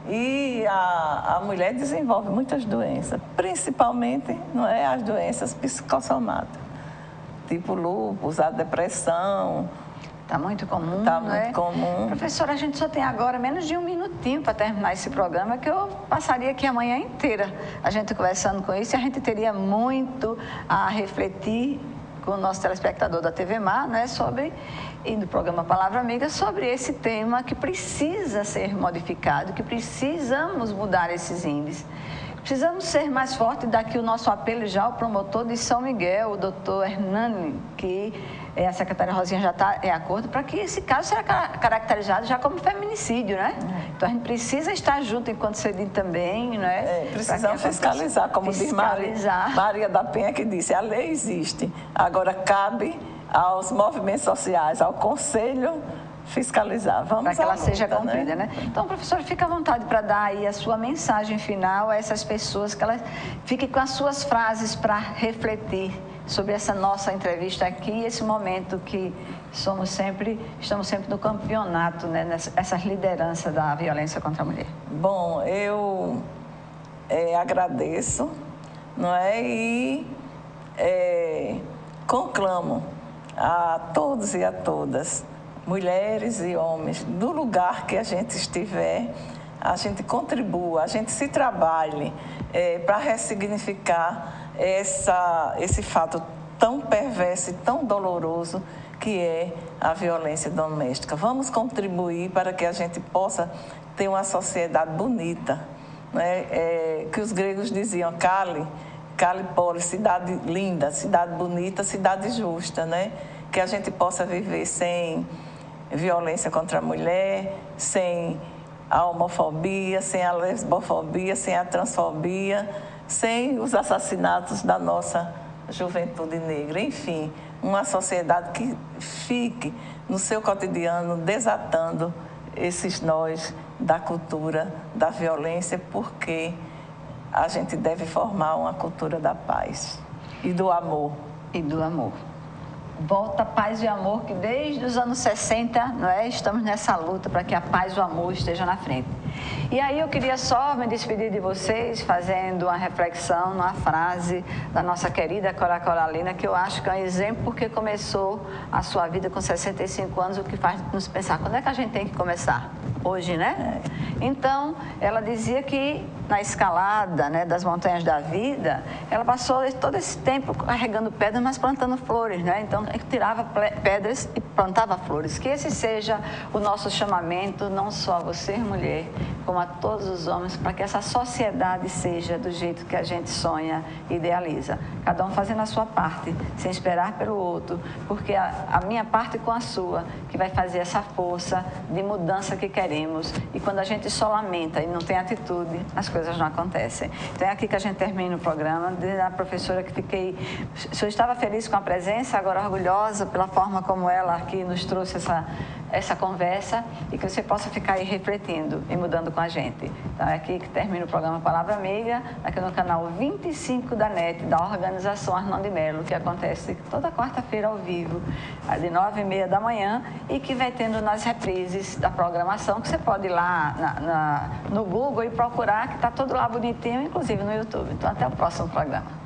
E a mulher desenvolve muitas doenças, principalmente, não é, as doenças psicossomáticas, tipo lúpus, a depressão. Está muito comum, Está muito comum. Professora, a gente só tem agora menos de um minutinho para terminar esse programa, que eu passaria aqui a manhã inteira a gente conversando com isso, e a gente teria muito a refletir com o nosso telespectador da TV Mar, né, e do programa Palavra Amiga, sobre esse tema que precisa ser modificado, que precisamos mudar esses índices. Precisamos ser mais fortes. Daqui o nosso apelo já ao promotor de São Miguel, o doutor Hernani, que a secretária Rosinha já está em acordo, para que esse caso seja caracterizado já como feminicídio, né? Então a gente precisa estar junto enquanto cedido também, né? Precisamos fiscalizar, como diz Maria da Penha, que disse, a lei existe, agora cabe aos movimentos sociais, ao Conselho fiscalizar. Vamos para que ela seja cumprida, né? Então, professor, fica à vontade para dar aí a sua mensagem final a essas pessoas, que elas fiquem com as suas frases para refletir sobre essa nossa entrevista aqui, esse momento que estamos sempre no campeonato, né? Nessas lideranças da violência contra a mulher. Bom, eu agradeço, não é? E conclamo a todos e a todas, mulheres e homens, do lugar que a gente estiver, a gente contribua, a gente se trabalhe para ressignificar esse fato tão perverso e tão doloroso que é a violência doméstica. Vamos contribuir para que a gente possa ter uma sociedade bonita, né? Que os gregos diziam, Cali Polis, cidade linda, cidade bonita, cidade justa, né? Que a gente possa viver sem violência contra a mulher, sem a homofobia, sem a lesbofobia, sem a transfobia, sem os assassinatos da nossa juventude negra. Enfim, uma sociedade que fique no seu cotidiano desatando esses nós da cultura da violência, porque a gente deve formar uma cultura da paz e do amor. E do amor. Volta a paz e amor, que desde os anos 60, não é? Estamos nessa luta para que a paz e o amor estejam na frente. E aí eu queria só me despedir de vocês fazendo uma reflexão numa frase da nossa querida Cora Coralina, que eu acho que é um exemplo porque começou a sua vida com 65 anos, o que faz nos pensar, quando é que a gente tem que começar? Hoje, né? Então, ela dizia que na escalada, né, das montanhas da vida, ela passou todo esse tempo carregando pedras, mas plantando flores, né? Então, tirava pedras e plantava flores. Que esse seja o nosso chamamento, não só a você, mulher, como a todos os homens, para que essa sociedade seja do jeito que a gente sonha e idealiza. Cada um fazendo a sua parte, sem esperar pelo outro, porque a minha parte com a sua, que vai fazer essa força de mudança que queremos. E quando a gente só lamenta e não tem atitude, as coisas não acontecem. Então é aqui que a gente termina o programa, dizendo à professora que eu estava feliz com a presença, agora orgulhosa pela forma como ela aqui nos trouxe essa conversa e que você possa ficar aí refletindo e mudando com a gente. Então é aqui que termina o programa Palavra Amiga, aqui no canal 25 da NET, da Organização Arnon de Mello, que acontece toda quarta-feira ao vivo, de 9h30 da manhã, e que vai tendo nas reprises da programação, que você pode ir lá no Google e procurar, que está tudo lá bonitinho, inclusive no YouTube. Então até o próximo programa.